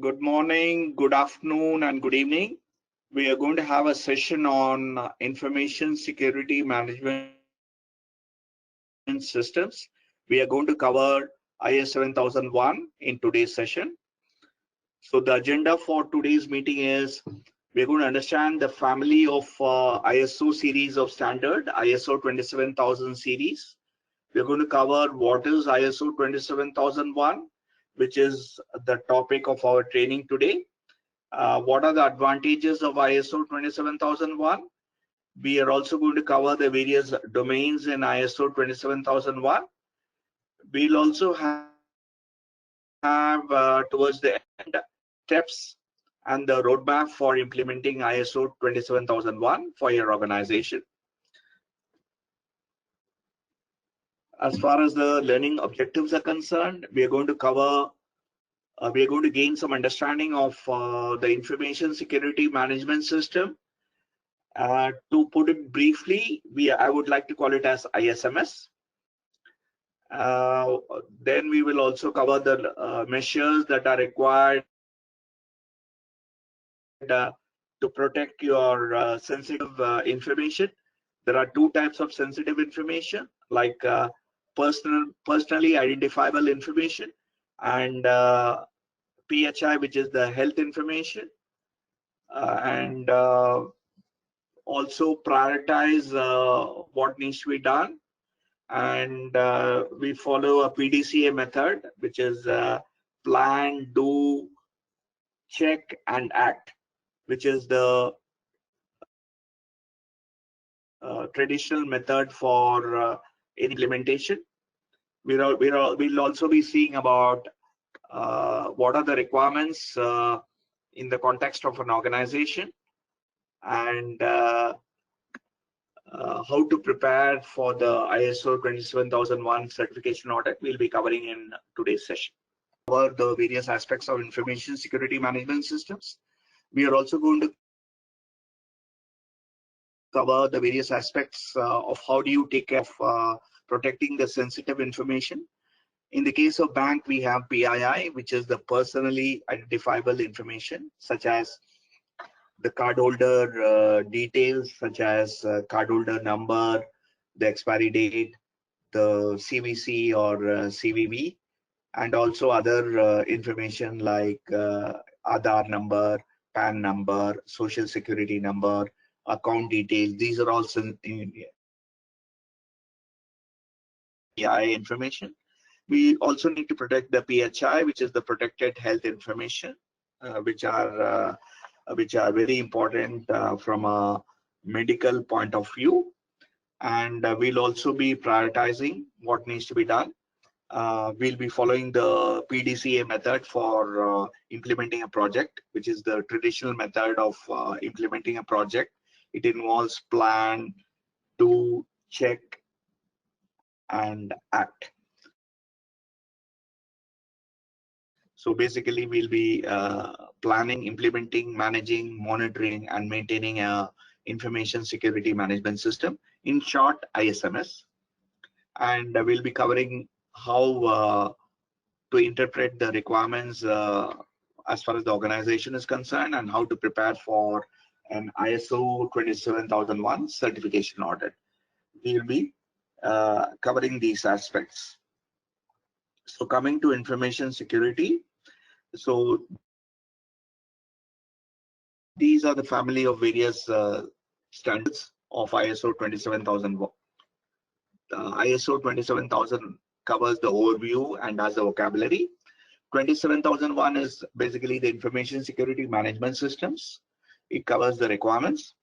Good morning, good afternoon, and good evening. We are going to have a session on information security management systems. We are going to cover IS 7001 in today's session. So the agenda for today's meeting is we're going to understand the family of ISO series of standard, ISO 27000 series. We're going to cover what is ISO 27001, which is the topic of our training today. What are the advantages of ISO 27001? We are also going to cover the various domains in ISO 27001. We'll also have towards the end steps and the roadmap for implementing ISO 27001 for your organization. As far as the learning objectives are concerned, we are going to cover we are going to gain some understanding of the information security management system. To put it briefly, I would like to call it as ISMS. Then we will also cover the measures that are required to protect your sensitive information. There are two types of sensitive information, like personally identifiable information and PHI, which is the health information, and also prioritize what needs to be done. And we follow a PDCA method, which is plan, do, check, and act, which is the traditional method for implementation. We'll also be seeing about what are the requirements in the context of an organization, and how to prepare for the ISO 27001 certification audit. We'll be covering in today's session. Cover the various aspects of information security management systems. We are also going to cover the various aspects of how do you take care of protecting the sensitive information. In the case of bank, we have PII, which is the personally identifiable information, such as the cardholder details, such as cardholder number, the expiry date, the CVC or CVV, and also other information like Aadhaar number, PAN number, social security number, account details. These are all PII information. We also need to protect the PHI, which is the protected health information, which are very important from a medical point of view. And we'll also be prioritizing what needs to be done. We'll be following the PDCA method for implementing a project, which is the traditional method of implementing a project. It involves plan, do, check, and act. So basically, we'll be planning, implementing, managing, monitoring, and maintaining a information security management system, in short, ISMS. And we'll be covering how to interpret the requirements as far as the organization is concerned, and how to prepare for an ISO 27001 certification audit. We will be covering these aspects. So coming to information security, so these are the family of various standards of ISO 27001. ISO 27000 covers the overview and has a vocabulary. 27001 is basically the information security management systems. It covers the requirements.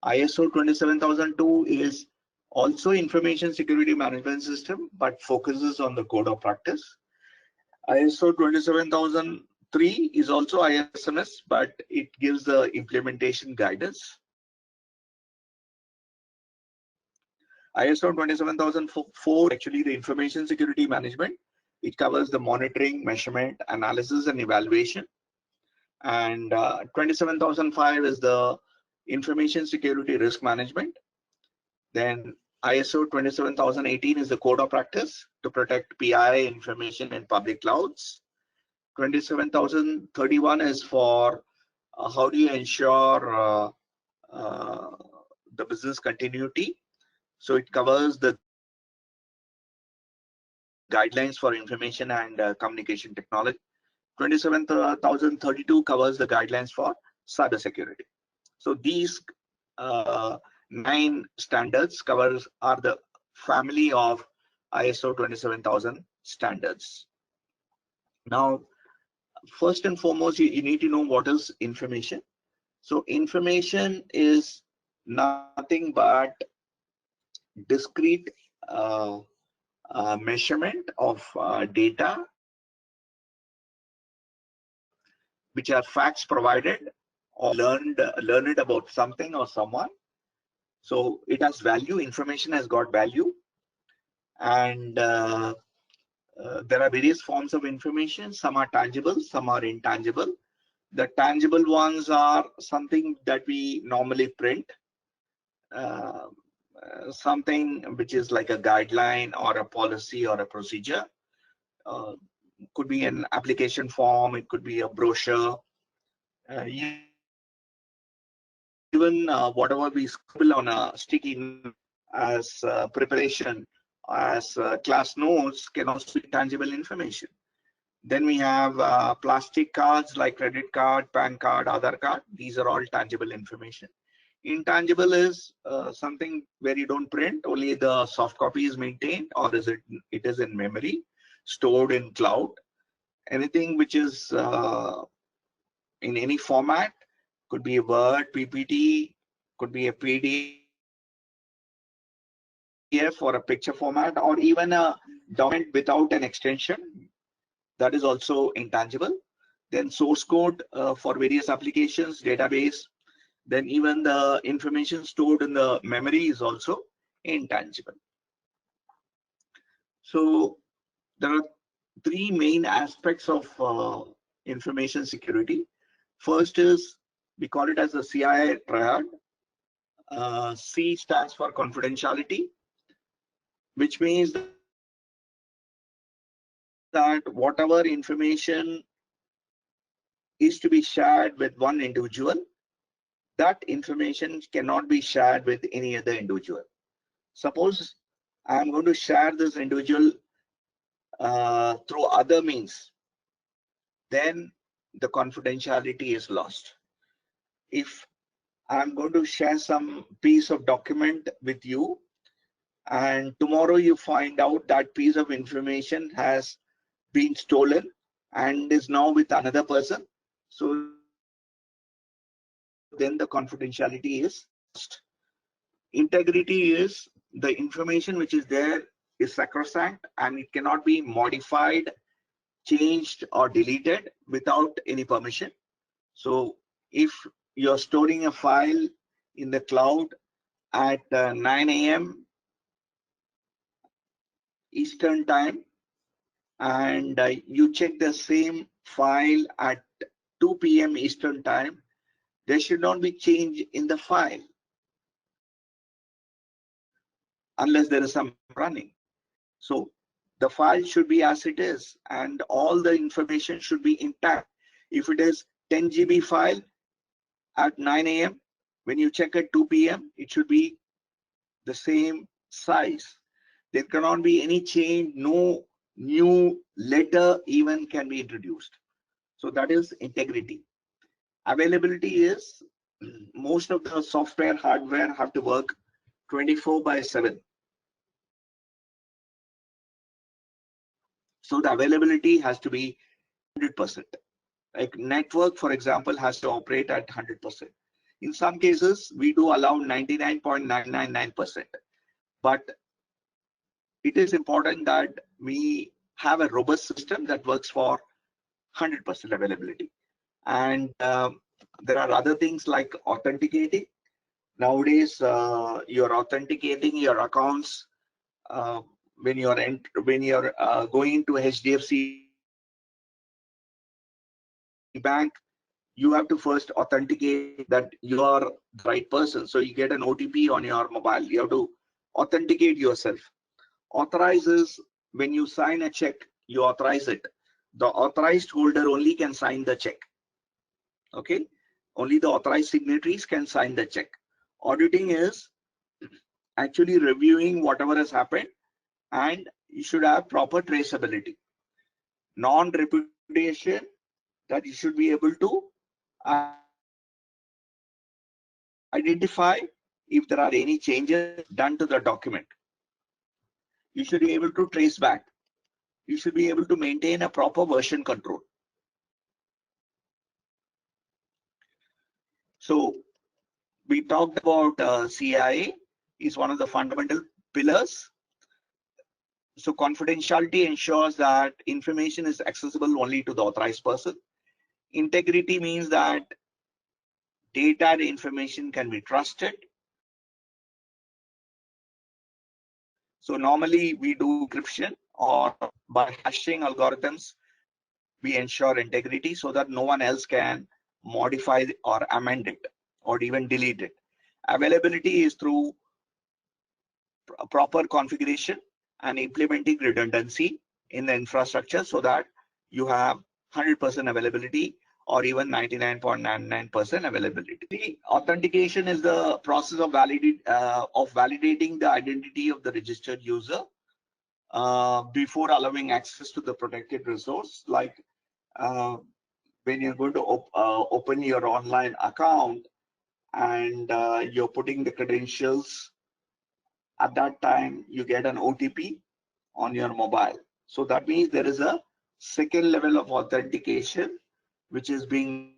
ISO 27002 is also information security management system, but focuses on the code of practice. ISO 27003 is also ISMS, but it gives the implementation guidance. ISO 27004, actually the information security management. It covers the monitoring, measurement, analysis, and evaluation. And 27005 is the information security risk management. Then ISO 27018 is the code of practice to protect PII information in public clouds. 27,031 is for how do you ensure uh, the business continuity. So it covers the guidelines for information and communication technology. 27,032 covers the guidelines for cybersecurity. So these 9 standards are the family of ISO 27,000 standards. Now, first and foremost, you need to know what is information. So information is nothing but discrete measurement of data which are facts provided or learned about something or someone. So it has value. Information has got value, and there are various forms of information. Some are tangible, some are intangible. The tangible ones are something that we normally print, uh, something which is like a guideline or a policy or a procedure. Uh, could be an application form, it could be a brochure, even whatever we scribble on a sticky note as preparation, as class notes can also be tangible information. Then we have plastic cards like credit card, PAN card, Aadhaar card. These are all tangible information. Intangible is something where you don't print, only the soft copy is maintained, or it is in memory, stored in cloud. Anything which is in any format, could be a Word, PPT, could be a PDF or a picture format, or even a document without an extension. That is also intangible. Then source code for various applications, database. Then even the information stored in the memory is also intangible. So there are 3 main aspects of information security. First is, we call it as the CI Triad. C stands for confidentiality, which means that whatever information is to be shared with one individual, that information cannot be shared with any other individual. Suppose I am going to share this individual through other means, then the confidentiality is lost. If I'm going to share some piece of document with you, and tomorrow you find out that piece of information has been stolen and is now with another person, so then the confidentiality is lost. Integrity is the information which is there is sacrosanct and it cannot be modified, changed, or deleted without any permission. So if you're storing a file in the cloud at 9 a.m. Eastern time, and you check the same file at 2 p.m. Eastern time, there should not be change in the file unless there is some backup running. So the file should be as it is, and all the information should be intact. If it is 10 GB file at 9 a.m., when you check at 2 p.m., it should be the same size. There cannot be any change, no new letter even can be introduced. So that is integrity. Availability is, most of the software, hardware have to work 24/7. So the availability has to be 100%. Like network, for example, has to operate at 100%. In some cases, we do allow 99.999%. But it is important that we have a robust system that works for 100% availability. And there are other things like authenticating. Nowadays, you're authenticating your accounts when you're going to HDFC Bank. You have to first authenticate that you are the right person. So you get an OTP on your mobile. You have to authenticate yourself. Authorize is when you sign a check, you authorize it. The authorized holder only can sign the check. Okay, only the authorized signatories can sign the check. Auditing is actually reviewing whatever has happened, and you should have proper traceability. Non-repudiation, that you should be able to identify if there are any changes done to the document. You should be able to trace back. You should be able to maintain a proper version control. So we talked about CIA is one of the fundamental pillars. So confidentiality ensures that information is accessible only to the authorized person. Integrity means that data and information can be trusted. So normally we do encryption, or by hashing algorithms, we ensure integrity so that no one else can modify or amend it or even delete it. Availability is through proper configuration and implementing redundancy in the infrastructure so that you have 100% availability or even 99.99% availability. Authentication is the process of validating the identity of the registered user before allowing access to the protected resource. Like when you're going to open your online account and you're putting the credentials, at that time you get an OTP on your mobile. So that means there is a second level of authentication which is being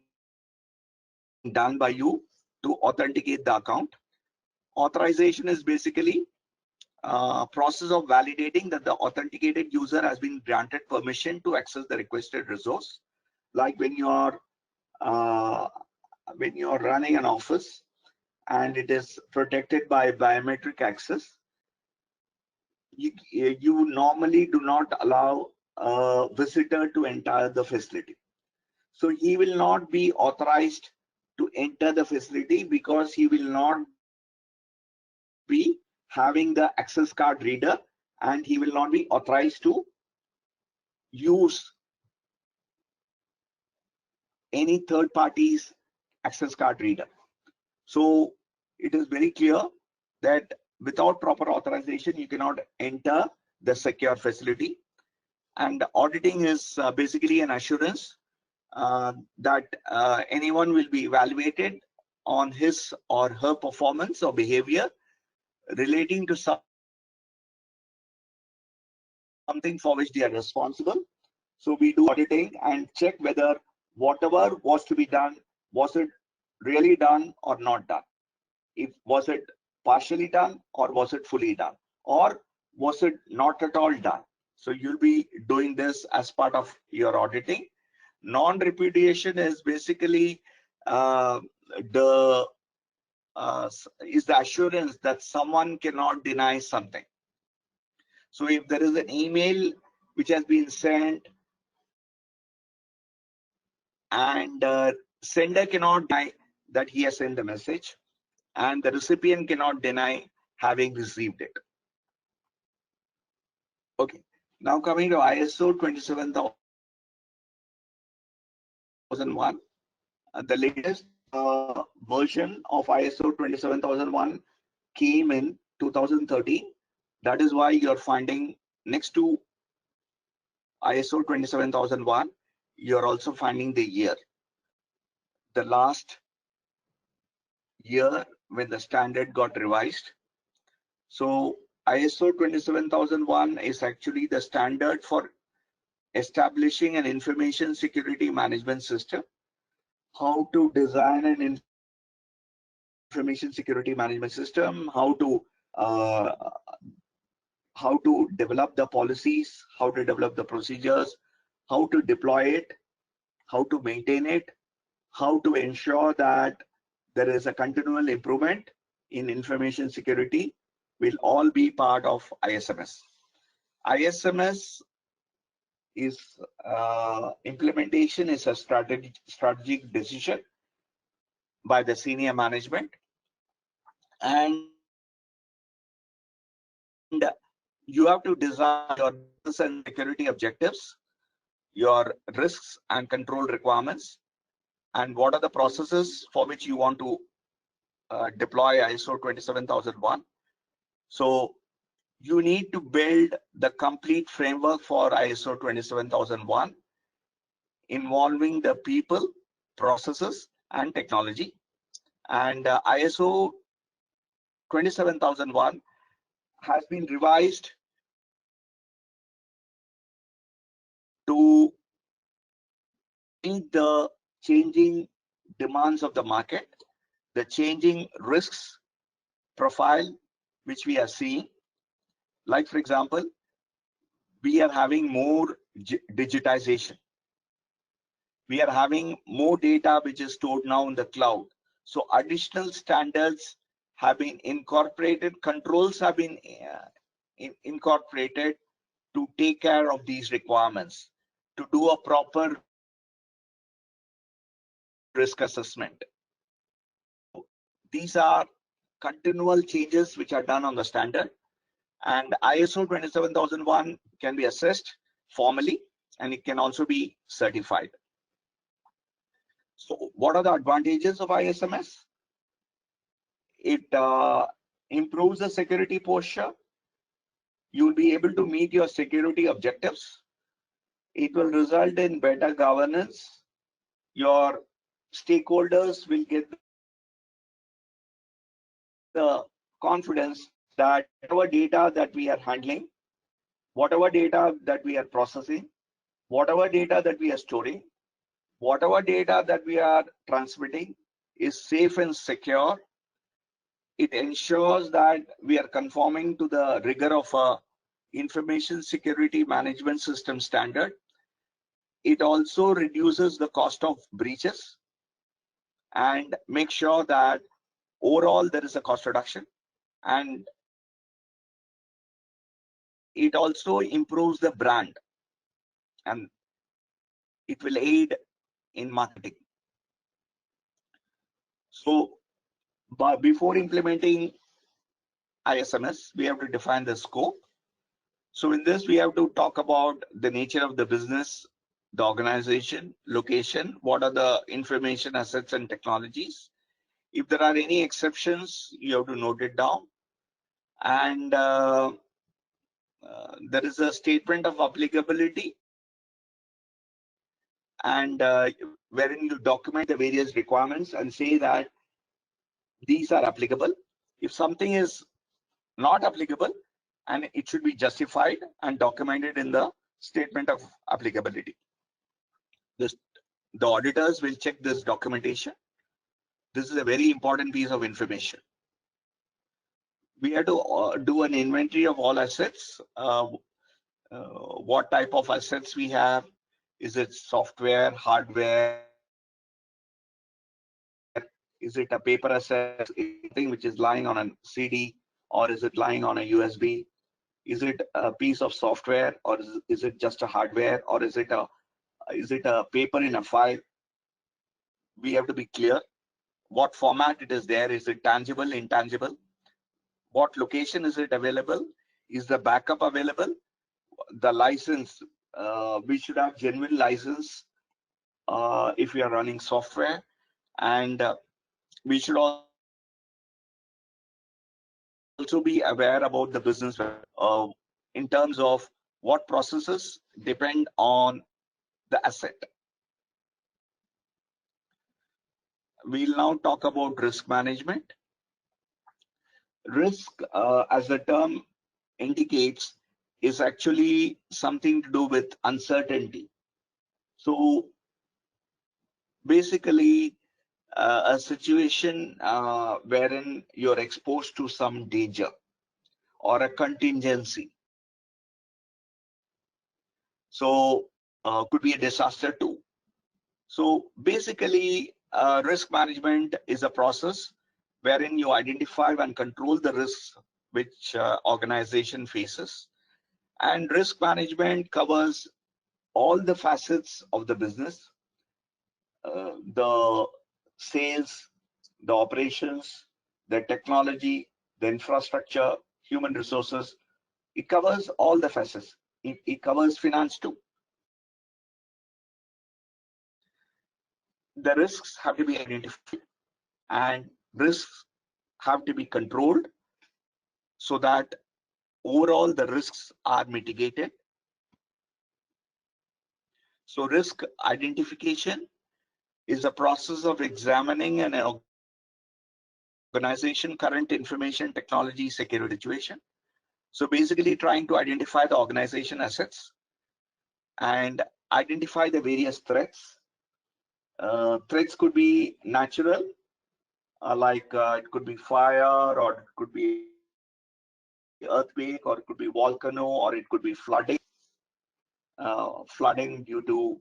done by you to authenticate the account. Authorization is basically process of validating that the authenticated user has been granted permission to access the requested resource. Like uh, when you're running an office and it is protected by biometric access, you normally do not allow a visitor to enter the facility. So he will not be authorized to enter the facility because he will not be having the access card reader, and he will not be authorized to use any third party's access card reader. So it is very clear that without proper authorization, you cannot enter the secure facility. And auditing is basically an assurance that anyone will be evaluated on his or her performance or behavior relating to something for which they are responsible. So we do auditing and check whether whatever was to be done, was it really done or not done? If was it partially done or was it fully done, or was it not at all done? So you'll be doing this as part of your auditing. Non-repudiation is basically the is the assurance that someone cannot deny something. So if there is an email which has been sent and sender cannot deny that he has sent the message, and the recipient cannot deny having received it. Okay. Now coming to ISO 27001, the latest version of ISO 27001 came in 2013. That is why you're finding next to ISO 27001, you're also finding the year, the last year when the standard got revised. So ISO 27001 is actually the standard for establishing an information security management system, how to design an information security management system, how to develop the policies, how to develop the procedures, how to deploy it, how to maintain it, how to ensure that there is a continual improvement in information security will all be part of ISMS. ISMS is implementation is a strategic decision by the senior management, and you have to design your business and security objectives. your risks and control requirements, and what are the processes for which you want to deploy ISO 27001. So you need to build the complete framework for ISO 27001 involving the people, processes, and technology. And ISO 27001 has been revised to meet the changing demands of the market, the changing risks profile which we are seeing. Like, for example, we are having more digitization. We are having more data which is stored now in the cloud. So additional standards have been incorporated, controls have been incorporated to take care of these requirements, to do a proper risk assessment. So these are continual changes which are done on the standard, and ISO 27001 can be assessed formally, and it can also be certified. So what are the advantages of ISMS? It improves the security posture. You'll be able to meet your security objectives. It will result in better governance. Your stakeholders will get the confidence that whatever data that we are handling, whatever data that we are processing, whatever data that we are storing, whatever data that we are transmitting is safe and secure. It ensures that we are conforming to the rigor of a information security management system standard. It also reduces the cost of breaches and make sure that overall there is a cost reduction, and it also improves the brand and it will aid in marketing. So but before implementing ISMS, we have to define the scope. So in this, we have to talk about the nature of the business, the organization, location, what are the information assets and technologies. If there are any exceptions, you have to note it down. And there is a statement of applicability, and wherein you document the various requirements and say that these are applicable. If something is not applicable, and it should be justified and documented in the statement of applicability. The auditors will check this documentation. This is a very important piece of information. We have to do an inventory of all assets. What type of assets we have? Is it software, hardware? Is it a paper asset? Is it something which is lying on a CD, or is it lying on a USB? Is it a piece of software, or is it just a hardware, or is it a paper in a file? We have to be clear what format it is there. Is it tangible, intangible? What location is it available? Is the backup available? The license, we should have genuine license if we are running software, and we should also be aware about the business in terms of what processes depend on the asset. We'll now talk about risk management. Risk, as the term indicates, is actually something to do with uncertainty. So basically, a situation wherein you're exposed to some danger or a contingency. So could be a disaster too. So basically, risk management is a process wherein you identify and control the risks which organization faces. And risk management covers all the facets of the business, the sales, the operations, the technology, the infrastructure, human resources. It covers all the facets. It covers finance too. the risks have to be identified and risks have to be controlled so that overall the risks are mitigated. So risk identification is a process of examining an organization current information technology security situation. So basically trying to identify the organization assets and identify the various threats. Threats could be natural, like it could be fire, or it could be earthquake, or it could be volcano, or it could be flooding due to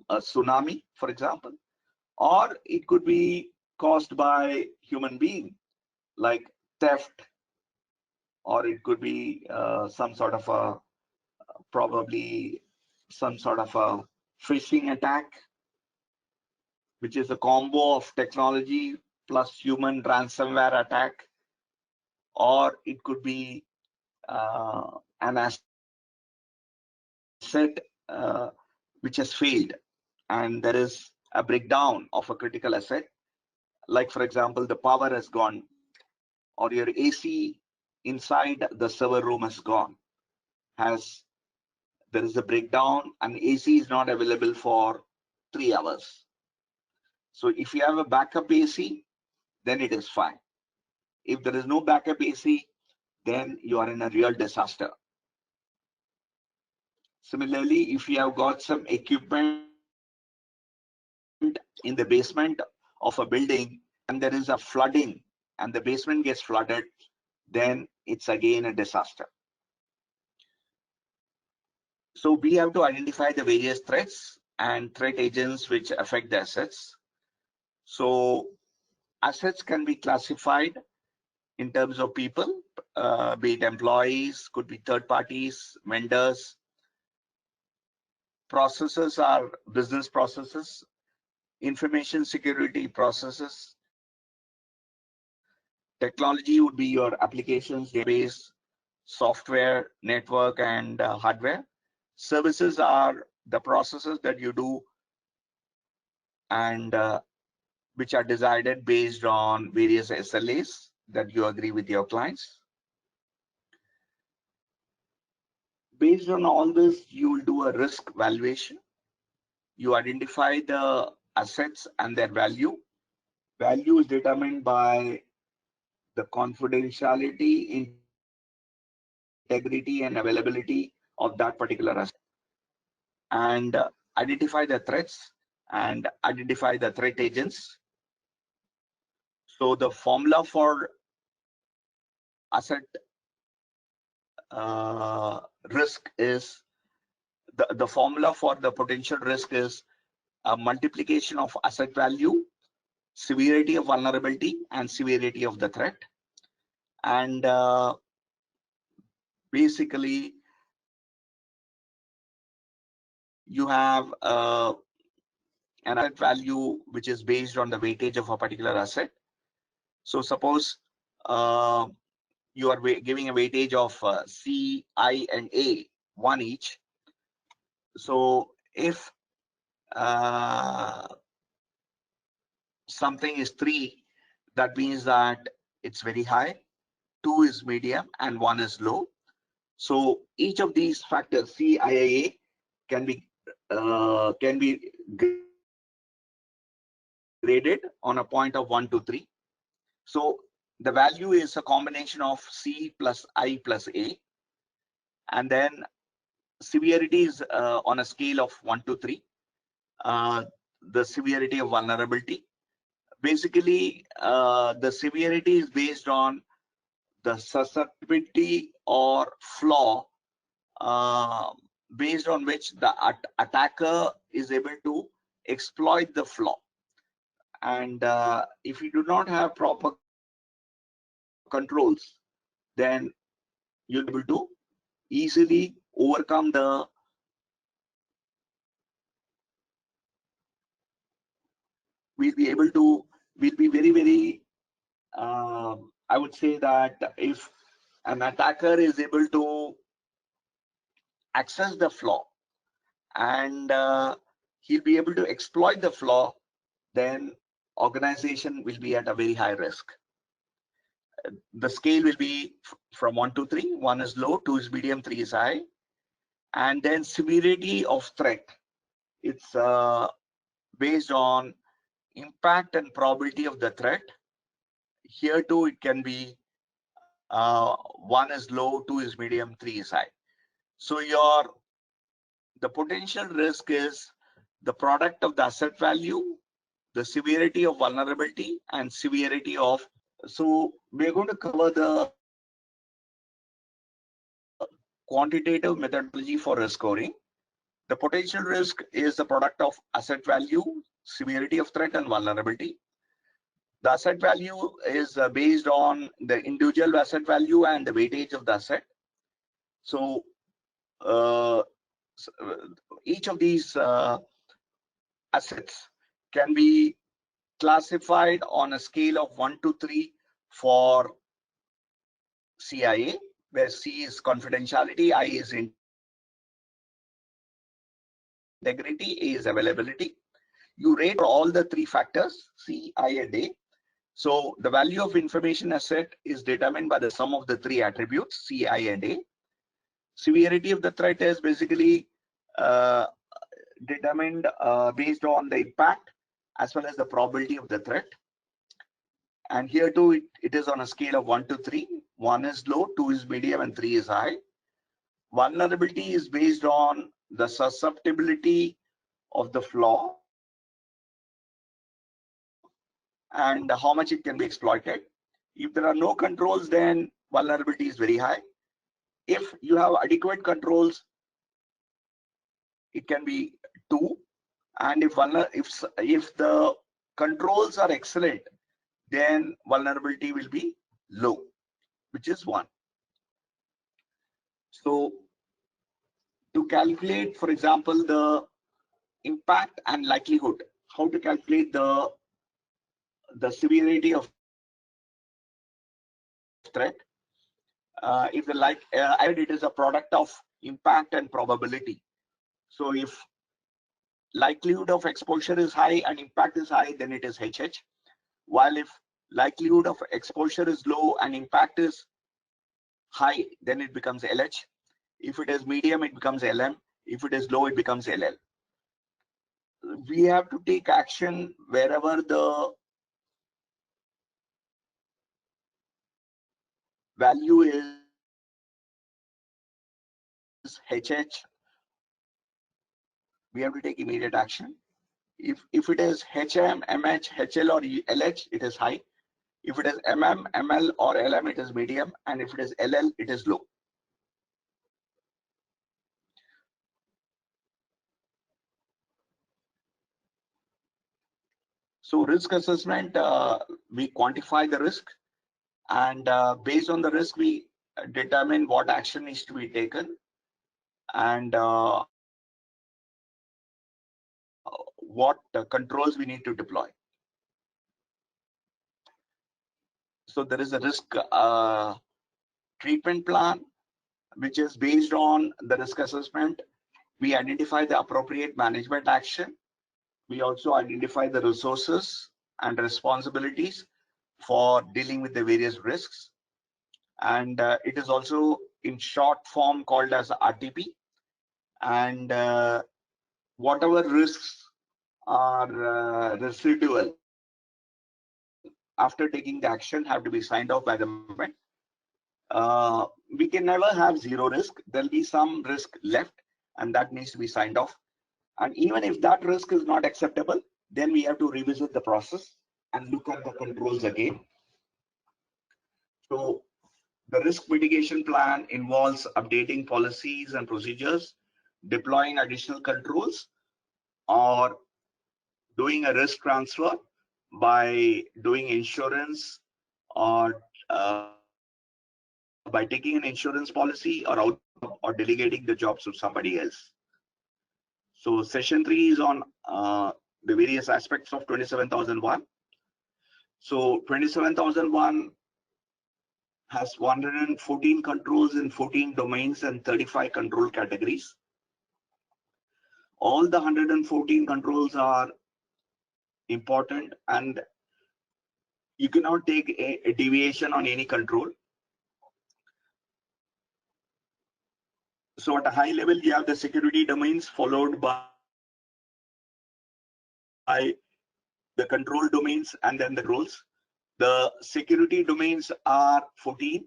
a tsunami, for example, or it could be caused by human being, like theft, or it could be some sort of a probably some sort of a phishing attack, which is a combo of technology plus human ransomware attack, or it could be an asset which has failed and there is a breakdown of a critical asset. Like, for example, the power has gone or your AC inside the server room has gone, has there is a breakdown and AC is not available for 3 hours. So if you have a backup AC, then it is fine. If there is no backup AC, then you are in a real disaster. Similarly, if you have got some equipment in the basement of a building and there is a flooding and the basement gets flooded, then it's again a disaster. So we have to identify the various threats and threat agents which affect the assets. So assets can be classified in terms of people, be it employees, could be third parties, vendors. Processes are business processes, information security processes. Technology would be your applications, database, software, network, and hardware. Services are the processes that you do and which are decided based on various SLAs that you agree with your clients. Based on all this, you will do a risk valuation. You identify the assets and their value. Value is determined by the confidentiality, integrity, and availability of that particular asset. And identify the threats and identify the threat agents. So the formula for asset risk is the formula for the potential risk is a multiplication of asset value, severity of vulnerability, and severity of the threat. And basically, you have an asset value which is based on the weightage of a particular asset. So suppose you are giving a weightage of C, I, and A, one each. So if something is 3, that means that it's very high, 2 is medium, and 1 is low. So each of these factors, C, I, A, can be graded on a point of 1 to 3. So the value is a combination of C plus I plus A, and then severity is on a scale of 1 to 3. The severity of vulnerability. Basically, the severity is based on the susceptibility or flaw based on which the attacker is able to exploit the flaw. And if you do not have proper controls, then you'll be able to easily overcome the we'll be very, very I would say that if an attacker is able to access the flaw and he'll be able to exploit the flaw, then organization will be at a very high risk. The scale will be from 1 to 3. 1 is low, 2 is medium, 3 is high. And then severity of threat. It's based on impact and probability of the threat. Here too, it can be 1 is low, 2 is medium, 3 is high. So the potential risk is the product of the asset value, the severity of vulnerability, and severity of. So we're going to cover the quantitative methodology for risk scoring. The potential risk is the product of asset value, severity of threat, and vulnerability. The asset value is based on the individual asset value and the weightage of the asset. So uh, each of these assets can be classified on a scale of 1 to 3 for CIA, where C is confidentiality, I is integrity, A is availability. You rate for all the 3 factors, C, I, and A. So the value of information asset is determined by the sum of the 3 attributes, C, I, and A. Severity of the threat is basically determined based on the impact as well as the probability of the threat. And here too, it is on a scale of 1 to 3. 1 is low, 2 is medium, and 3 is high. Vulnerability is based on the susceptibility of the flaw and how much it can be exploited. If there are no controls, then vulnerability is very high. If you have adequate controls, it can be 2. And if the controls are excellent, then vulnerability will be low, which is 1. So to calculate, for example, the impact and likelihood, how to calculate the severity of threat. If the I said it is a product of impact and probability. So if likelihood of exposure is high and impact is high, then it is HH. While if likelihood of exposure is low and impact is high, then it becomes LH. If it is medium, it becomes LM. If it is low, it becomes LL. We have to take action wherever the value is HH. We have to take immediate action. If it is HM, MH, HL, or LH, it is high. If it is MM, ML, or LM, it is medium. And if it is LL, it is low. So risk assessment, we quantify the risk, and based on the risk, we determine what action needs to be taken and what controls we need to deploy. So there is a risk treatment plan, which is based on the risk assessment. We identify the appropriate management action. We also identify the resources and responsibilities for dealing with the various risks. And it is also in short form called as RTP. And whatever risks are residual after taking the action have to be signed off by the management. We can never have zero risk. There'll be some risk left, and that needs to be signed off. And even if that risk is not acceptable, then we have to revisit the process and look at the controls again. So the risk mitigation plan involves updating policies and procedures, deploying additional controls, or doing a risk transfer by doing insurance or by taking an insurance policy or out or delegating the jobs to somebody else. So session 3 is on the various aspects of 27001. So 27001 has 114 controls in 14 domains and 35 control categories. All the 114 controls are important, and you cannot take a deviation on any control. So at a high level, you have the security domains followed by the control domains and then the controls. The security domains are 14,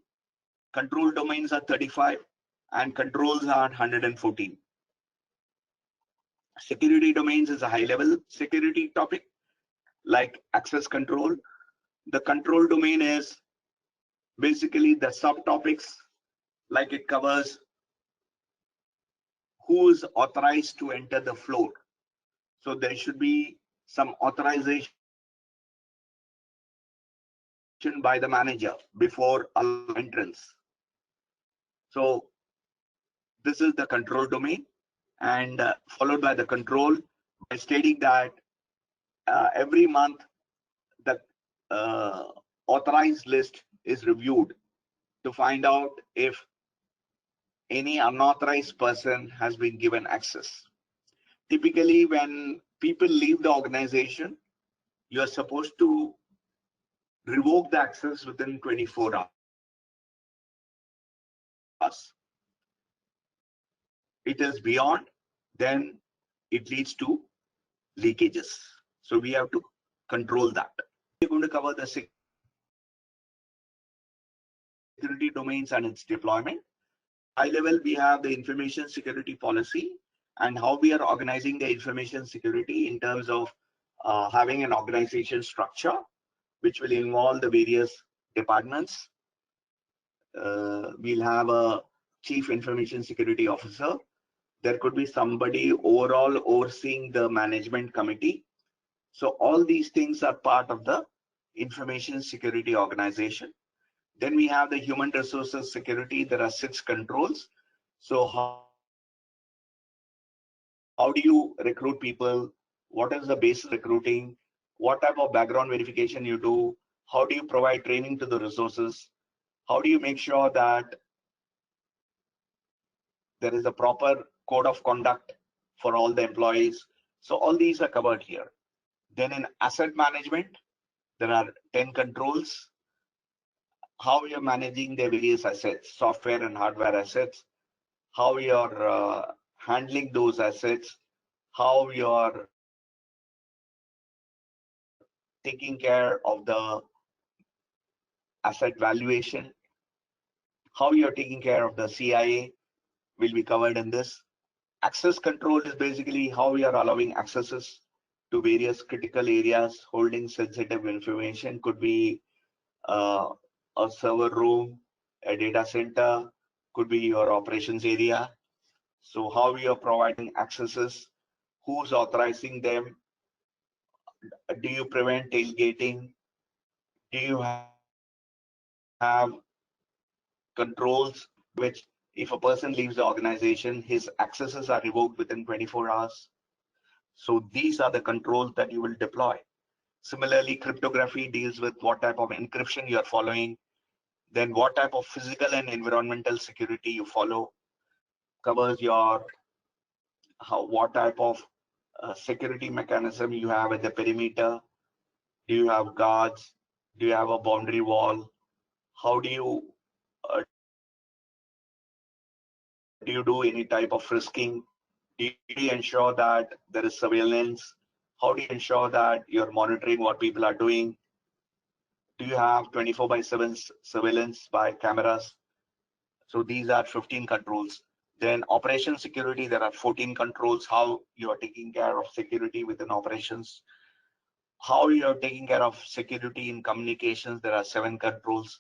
control domains are 35, and controls are 114. Security domains is a high level security topic like access control. The control domain is basically the subtopics, like it covers who is authorized to enter the floor. So there should be some authorization by the manager before allowing entrance. So this is the control domain, and followed by the control by stating that every month the authorized list is reviewed to find out if any unauthorized person has been given access. Typically, when people leave the organization, you are supposed to revoke the access within 24 hours. It is beyond, then it leads to leakages. So we have to control that. We're going to cover the security domains and its deployment. At a high level, we have the information security policy and how we are organizing the information security in terms of having an organization structure, which will involve the various departments. We'll have a chief information security officer. There could be somebody overall overseeing the management committee. So all these things are part of the information security organization. Then we have the human resources security. There are 6 controls. So how do you recruit people? What is the basis of recruiting? What type of background verification you do? How do you provide training to the resources? How do you make sure that there is a proper code of conduct for all the employees? So all these are covered here. Then in asset management, there are 10 controls. How you're managing the various assets, software and hardware assets, how you're handling those assets, how you're taking care of the asset valuation, how you're taking care of the CIA will be covered in this. Access control is basically how we are allowing accesses to various critical areas holding sensitive information. Could be uh, a server room, a data center, could be your operations area. So how we are providing accesses, who's authorizing them, do you prevent tailgating, do you have controls which if a person leaves the organization, his accesses are revoked within 24 hours. So these are the controls that you will deploy. Similarly, cryptography deals with what type of encryption you are following, then what type of physical and environmental security you follow, covers your what type of security mechanism you have at the perimeter. Do you have guards? Do you have a boundary wall? How do you do you do any type of frisking? Do you ensure that there is surveillance? How do you ensure that you're monitoring what people are doing? Do you have 24/7 surveillance by cameras? So these are 15 controls. Then operation security, there are 14 controls, how you are taking care of security within operations. How you are taking care of security in communications, there are 7 controls.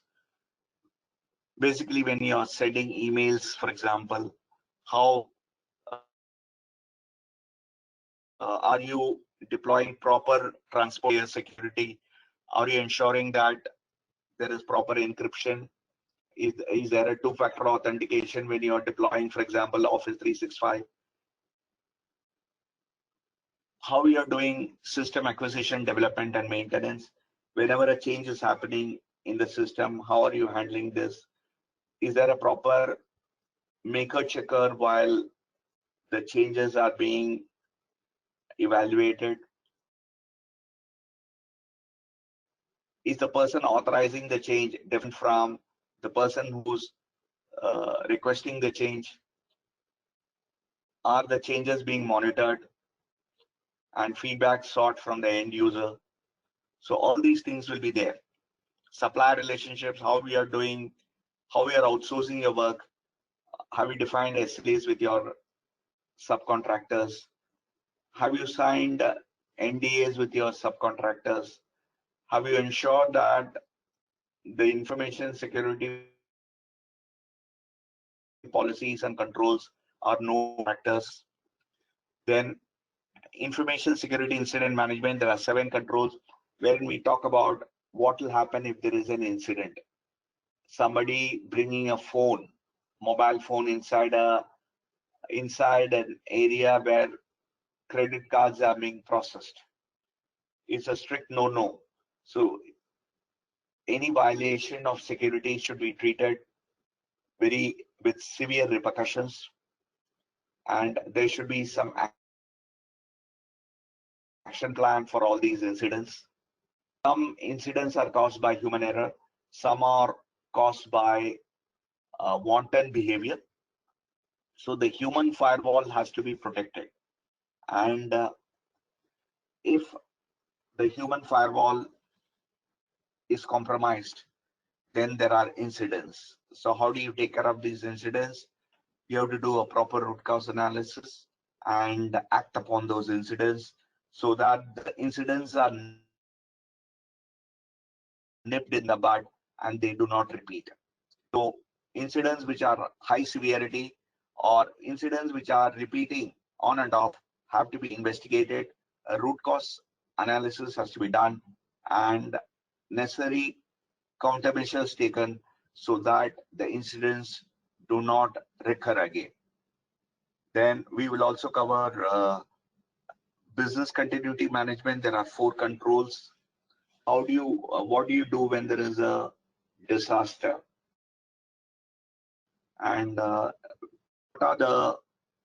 Basically, when you are sending emails, for example, how are you deploying proper transport security? Are you ensuring that there is proper encryption? Is there a two-factor authentication when you're deploying, for example, Office 365? How you're doing system acquisition, development, and maintenance? Whenever a change is happening in the system, how are you handling this? Is there a proper maker checker while the changes are being evaluated? is the person authorizing the change different from the person who's requesting the change? Are the changes being monitored and feedback sought from the end user? So all these things will be there. Supplier relationships, how we are doing, how we are outsourcing your work, have you defined SLAs with your subcontractors, have you signed NDAs with your subcontractors, have you ensured that the information security policies and controls are known to your contractors? Then information security incident management, there are 7 controls wherein we talk about what will happen if there is an incident. Somebody bringing a phone, mobile phone inside an area where credit cards are being processed. It's a strict no-no. So any violation of security should be treated very with severe repercussions, and there should be some action plan for all these incidents. Some incidents are caused by human error, some are caused by wanton behavior. So the human firewall has to be protected. And if the human firewall is compromised, then there are incidents. So how do you take care of these incidents? You have to do a proper root cause analysis and act upon those incidents so that the incidents are nipped in the bud and they do not repeat. So incidents which are high severity or incidents which are repeating on and off have to be investigated. A root cause analysis has to be done and necessary countermeasures taken so that the incidents do not recur again. Then we will also cover business continuity management. There are 4 controls. What do you do when there is a disaster? And what are the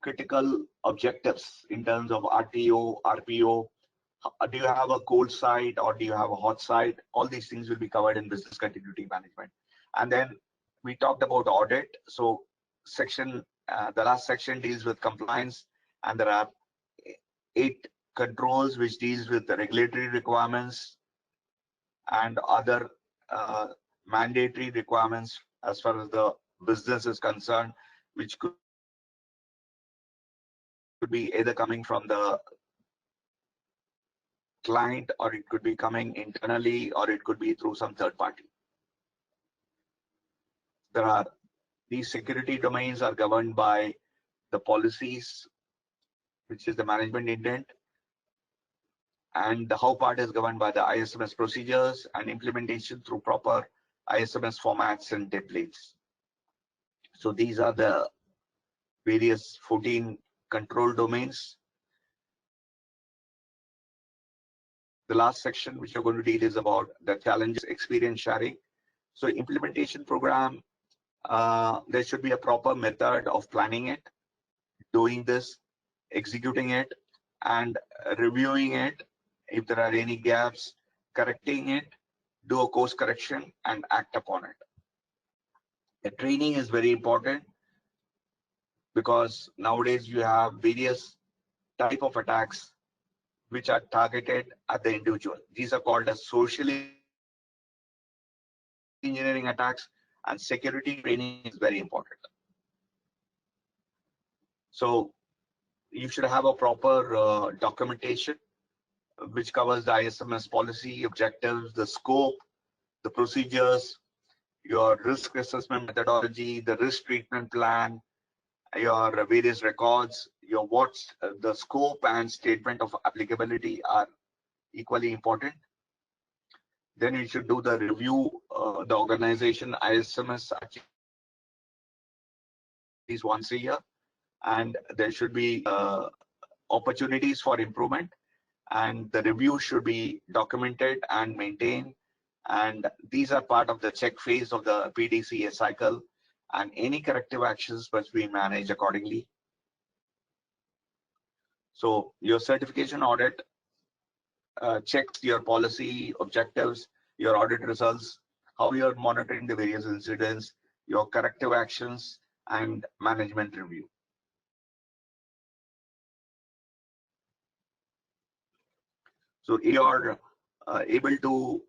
critical objectives in terms of RTO, RPO? Do you have a cold site or do you have a hot site? All these things will be covered in business continuity management. And then we talked about audit. So the last section deals with compliance, and there are 8 controls which deals with the regulatory requirements and other uh, mandatory requirements as far as the business is concerned, which could be either coming from the client, or it could be coming internally, or it could be through some third party. There are these security domains are governed by the policies, which is the management intent, and the how part is governed by the ISMS procedures and implementation through proper ISMS formats and templates. So these are the various 14 control domains. The last section which you're going to deal is about the challenges, experience sharing. So implementation program, there should be a proper method of planning it, doing this, executing it, and reviewing it. If there are any gaps, correcting it, do a course correction and act upon it. The training is very important because nowadays you have various type of attacks which are targeted at the individual. These are called as social engineering attacks, and security training is very important. So you should have a proper documentation which covers the ISMS policy, objectives, the scope, the procedures, your risk assessment methodology, the risk treatment plan, your various records, your what's the scope and statement of applicability are equally important. Then you should do the review, the organization ISMS at least once a year, and there should be opportunities for improvement, and the review should be documented and maintained. And these are part of the check phase of the PDCA cycle, and any corrective actions must be managed accordingly. So your certification audit checks your policy objectives, your audit results, how you're monitoring the various incidents, your corrective actions, and management review. So if you're able to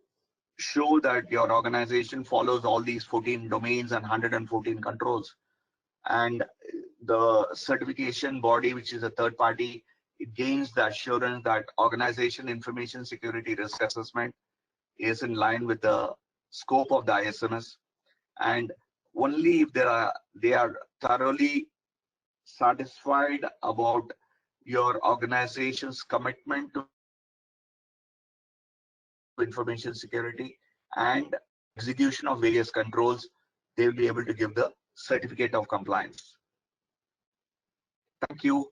show that your organization follows all these 14 domains and 114 controls, and the certification body, which is a third party, it gains the assurance that organization information security risk assessment is in line with the scope of the ISMS, and only if they are thoroughly satisfied about your organization's commitment to information security and execution of various controls, they will be able to give the certificate of compliance. Thank you.